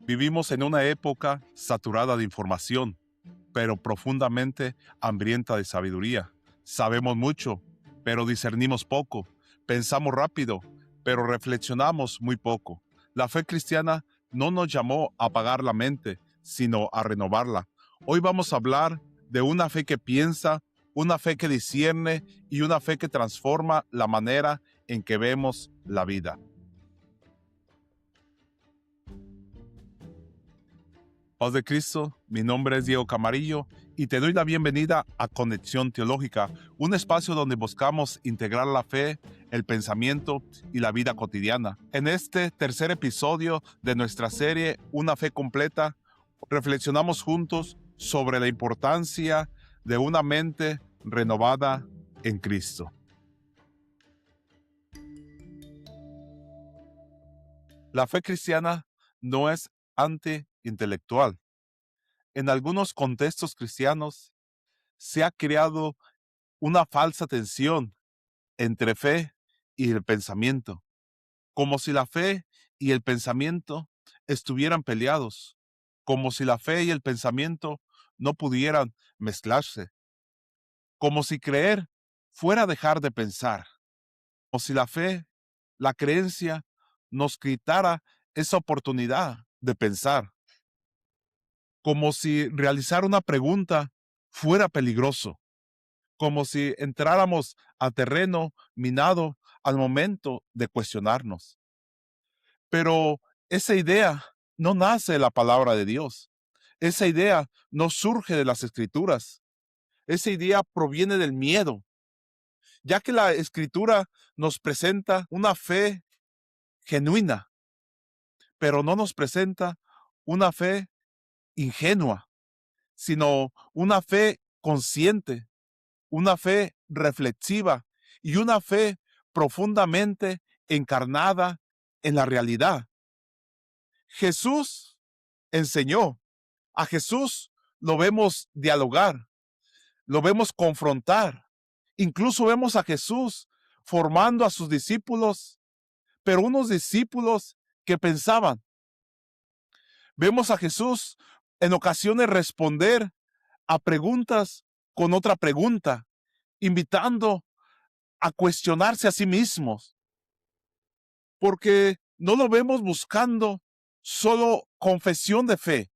Vivimos en una época saturada de información, pero profundamente hambrienta de sabiduría. Sabemos mucho, pero discernimos poco. Pensamos rápido, pero reflexionamos muy poco. La fe cristiana no nos llamó a apagar la mente, sino a renovarla. Hoy vamos a hablar de una fe que piensa, una fe que discierne y una fe que transforma la manera en que vemos la vida. Paz de Cristo, mi nombre es Diego Camarillo y te doy la bienvenida a Conexión Teológica, un espacio donde buscamos integrar la fe, el pensamiento y la vida cotidiana. En este tercer episodio de nuestra serie Una fe completa, reflexionamos juntos sobre la importancia de una mente renovada en Cristo. La fe cristiana no es anti-intelectual. En algunos contextos cristianos se ha creado una falsa tensión entre fe y el pensamiento, como si la fe y el pensamiento estuvieran peleados, como si la fe y el pensamiento no pudieran mezclarse, como si creer fuera dejar de pensar, como si la fe, la creencia, nos quitara esa oportunidad de pensar, como si realizar una pregunta fuera peligroso, como si entráramos a terreno minado al momento de cuestionarnos. Pero esa idea no nace de la palabra de Dios. Esa idea no surge de las escrituras. Esa idea proviene del miedo, ya que la escritura nos presenta una fe genuina, pero no nos presenta una fe ingenua, sino una fe consciente, una fe reflexiva y una fe profundamente encarnada en la realidad. Jesús enseñó, a Jesús lo vemos dialogar, lo vemos confrontar, incluso vemos a Jesús formando a sus discípulos, pero unos discípulos que pensaban. Vemos a Jesús en ocasiones responder a preguntas con otra pregunta, invitando a cuestionarse a sí mismos, porque no lo vemos buscando solo confesión de fe,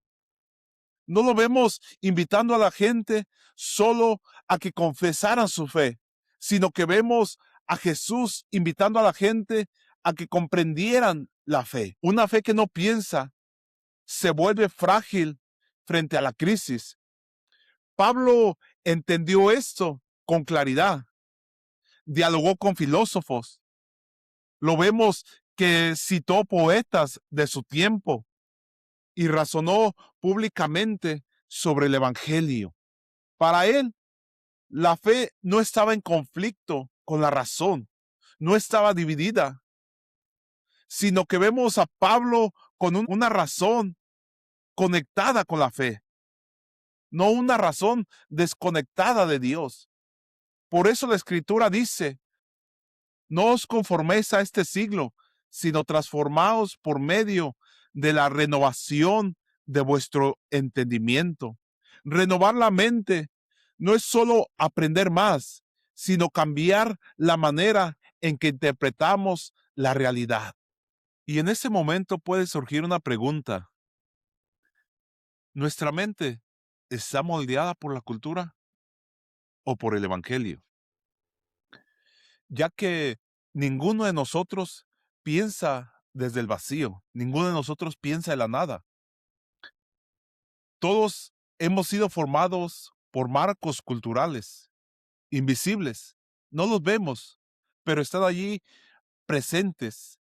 no lo vemos invitando a la gente solo a que confesaran su fe, sino que vemos a Jesús invitando a la gente a que comprendieran la fe. Una fe que no piensa se vuelve frágil frente a la crisis. Pablo entendió esto con claridad, dialogó con filósofos. Lo vemos que citó poetas de su tiempo y razonó públicamente sobre el Evangelio. Para él, la fe no estaba en conflicto con la razón, no estaba dividida, sino que vemos a Pablo con una razón conectada con la fe, no una razón desconectada de Dios. Por eso la Escritura dice: no os conforméis a este siglo, sino transformaos por medio de la renovación de vuestro entendimiento. Renovar la mente no es solo aprender más, sino cambiar la manera en que interpretamos la realidad. Y en ese momento puede surgir una pregunta: ¿nuestra mente está moldeada por la cultura o por el Evangelio? Ya que ninguno de nosotros piensa desde el vacío, ninguno de nosotros piensa de la nada. Todos hemos sido formados por marcos culturales, invisibles. No los vemos, pero están allí presentes,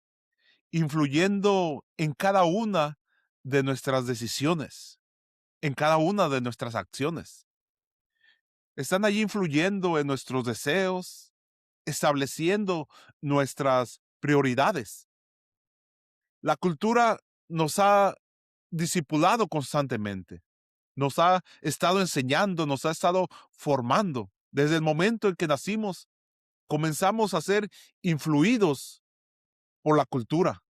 influyendo en cada una de nuestras decisiones, en cada una de nuestras acciones. Están allí influyendo en nuestros deseos, estableciendo nuestras prioridades. La cultura nos ha discipulado constantemente, nos ha estado enseñando, nos ha estado formando. Desde el momento en que nacimos, comenzamos a ser influidos por la cultura.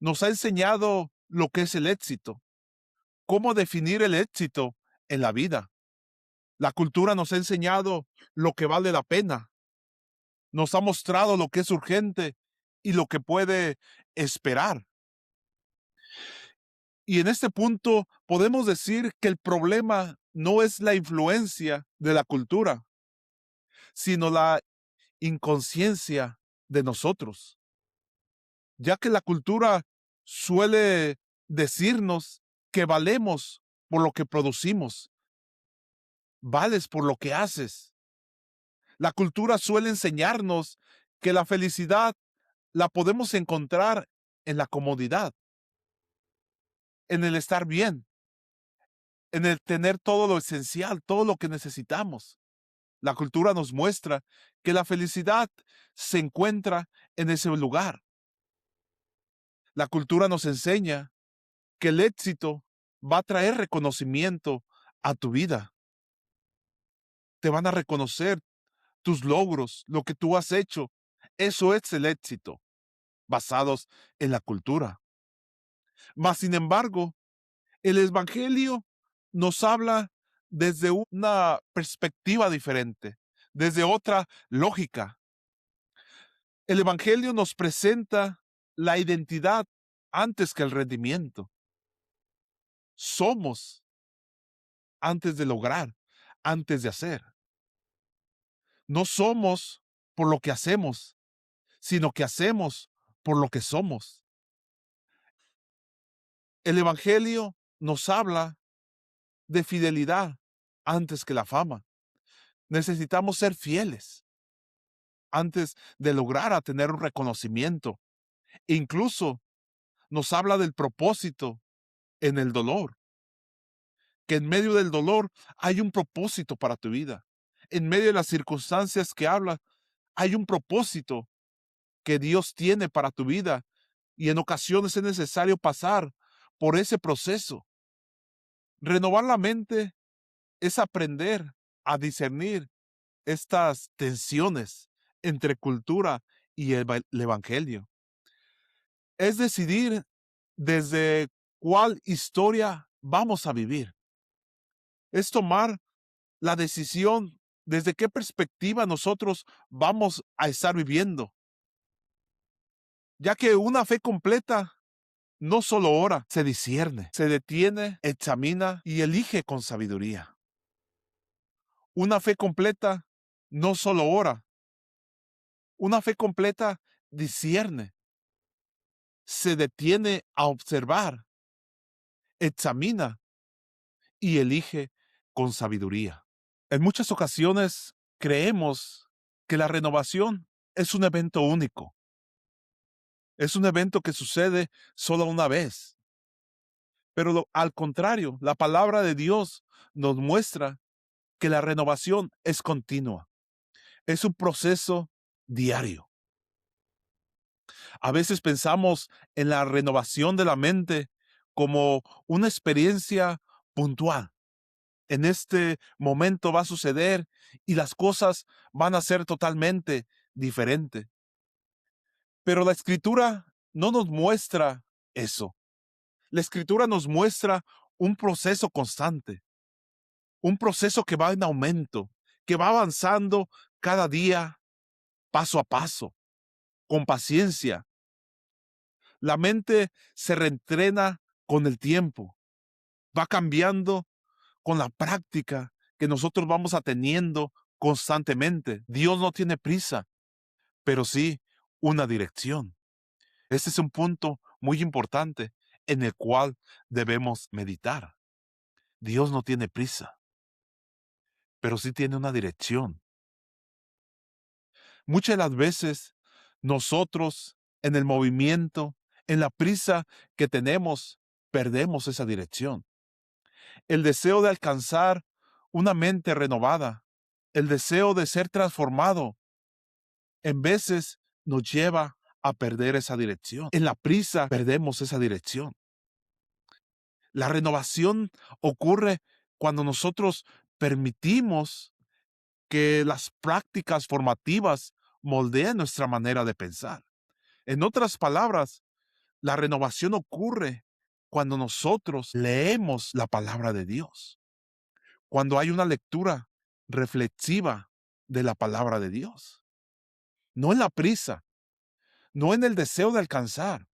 Nos ha enseñado lo que es el éxito, cómo definir el éxito en la vida. La cultura nos ha enseñado lo que vale la pena, nos ha mostrado lo que es urgente y lo que puede esperar. Y en este punto podemos decir que el problema no es la influencia de la cultura, sino la inconsciencia de nosotros, ya que la cultura suele decirnos que valemos por lo que producimos, vales por lo que haces. La cultura suele enseñarnos que la felicidad la podemos encontrar en la comodidad, en el estar bien, en el tener todo lo esencial, todo lo que necesitamos. La cultura nos muestra que la felicidad se encuentra en ese lugar. La cultura nos enseña que el éxito va a traer reconocimiento a tu vida. Te van a reconocer tus logros, lo que tú has hecho. Eso es el éxito, basados en la cultura. Mas, sin embargo, el Evangelio nos habla desde una perspectiva diferente, desde otra lógica. El Evangelio nos presenta la identidad antes que el rendimiento. Somos antes de lograr, antes de hacer. No somos por lo que hacemos, sino que hacemos por lo que somos. El Evangelio nos habla de fidelidad antes que la fama. Necesitamos ser fieles antes de lograr a tener un reconocimiento. Incluso nos habla del propósito en el dolor, que en medio del dolor hay un propósito para tu vida. En medio de las circunstancias que habla, hay un propósito que Dios tiene para tu vida. Y en ocasiones es necesario pasar por ese proceso. Renovar la mente es aprender a discernir estas tensiones entre cultura y el evangelio. Es decidir desde cuál historia vamos a vivir. Es tomar la decisión desde qué perspectiva nosotros vamos a estar viviendo. Ya que una fe completa no solo ora, se discierne, se detiene, examina y elige con sabiduría. Una fe completa no solo ora, una fe completa discierne, se detiene a observar, examina y elige con sabiduría. En muchas ocasiones creemos que la renovación es un evento único, es un evento que sucede solo una vez. Pero al contrario, la palabra de Dios nos muestra que la renovación es continua, es un proceso diario. A veces pensamos en la renovación de la mente como una experiencia puntual. En este momento va a suceder y las cosas van a ser totalmente diferentes. Pero la Escritura no nos muestra eso. La Escritura nos muestra un proceso constante, un proceso que va en aumento, que va avanzando cada día, paso a paso, con paciencia. La mente se reentrena con el tiempo, va cambiando con la práctica que nosotros vamos teniendo constantemente. Dios no tiene prisa, pero sí una dirección. Este es un punto muy importante en el cual debemos meditar. Dios no tiene prisa, pero sí tiene una dirección. Muchas de las veces nosotros en el movimiento, en la prisa que tenemos, perdemos esa dirección. El deseo de alcanzar una mente renovada, el deseo de ser transformado, en veces nos lleva a perder esa dirección. En la prisa perdemos esa dirección. La renovación ocurre cuando nosotros permitimos que las prácticas formativas moldeen nuestra manera de pensar. En otras palabras, la renovación ocurre cuando nosotros leemos la palabra de Dios, cuando hay una lectura reflexiva de la palabra de Dios. No en la prisa, no en el deseo de alcanzar,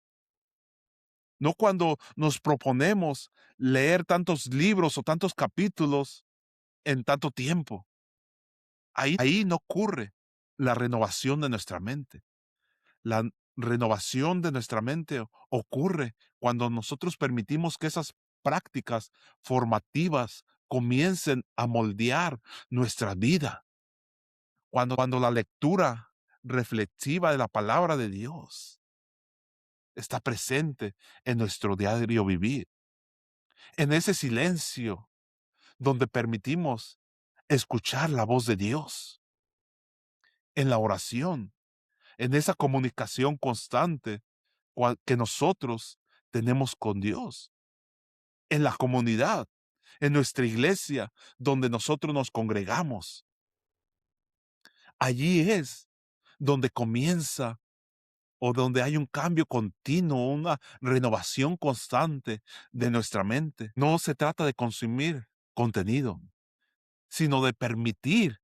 no cuando nos proponemos leer tantos libros o tantos capítulos en tanto tiempo. Ahí no ocurre la renovación de nuestra mente. La renovación de nuestra mente ocurre cuando nosotros permitimos que esas prácticas formativas comiencen a moldear nuestra vida. Cuando la lectura reflexiva de la palabra de Dios está presente en nuestro diario vivir. En ese silencio donde permitimos escuchar la voz de Dios. En la oración, en esa comunicación constante que nosotros tenemos con Dios. En la comunidad, en nuestra iglesia, donde nosotros nos congregamos. Allí es donde comienza o donde hay un cambio continuo, una renovación constante de nuestra mente. No se trata de consumir contenido, sino de permitir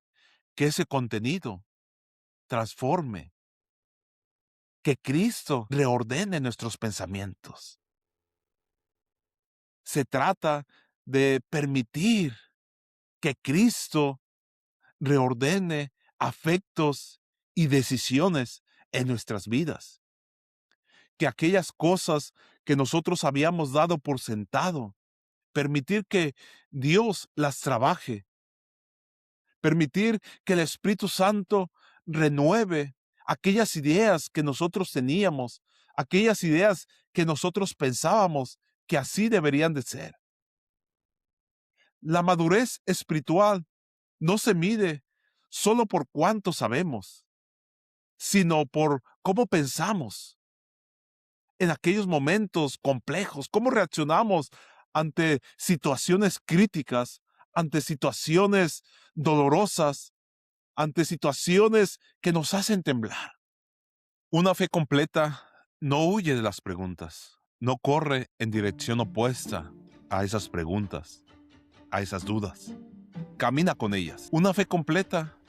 que ese contenido transforme, que Cristo reordene nuestros pensamientos. Se trata de permitir que Cristo reordene afectos y decisiones en nuestras vidas. Que aquellas cosas que nosotros habíamos dado por sentado, permitir que Dios las trabaje, permitir que el Espíritu Santo renueve aquellas ideas que nosotros teníamos, aquellas ideas que nosotros pensábamos que así deberían de ser. La madurez espiritual no se mide solo por cuánto sabemos, sino por cómo pensamos en aquellos momentos complejos, cómo reaccionamos ante situaciones críticas, ante situaciones dolorosas, ante situaciones que nos hacen temblar. Una fe completa no huye de las preguntas, no corre en dirección opuesta a esas preguntas, a esas dudas. Camina con ellas. Una fe completa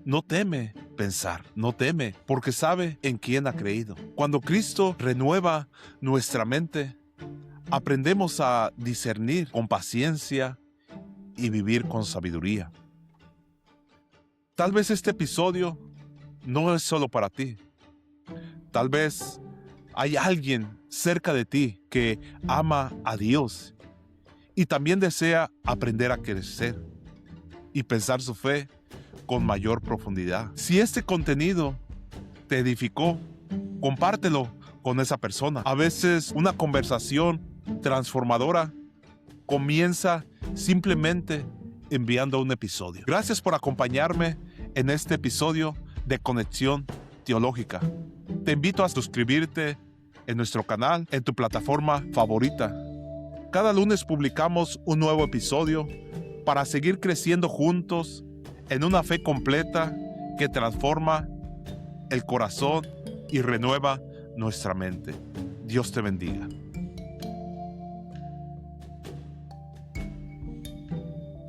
no teme pensar, no teme, porque sabe en quién ha creído. Cuando Cristo renueva nuestra mente, aprendemos a discernir con paciencia y vivir con sabiduría. Tal vez este episodio no es solo para ti. Tal vez hay alguien cerca de ti que ama a Dios y también desea aprender a crecer y pensar su fe con mayor profundidad. Si este contenido te edificó, compártelo con esa persona. A veces una conversación transformadora comienza simplemente enviando un episodio. Gracias por acompañarme en este episodio de Conexión Teológica. Te invito a suscribirte en nuestro canal, en tu plataforma favorita. Cada lunes publicamos un nuevo episodio para seguir creciendo juntos en una fe completa que transforma el corazón y renueva nuestra mente. Dios te bendiga.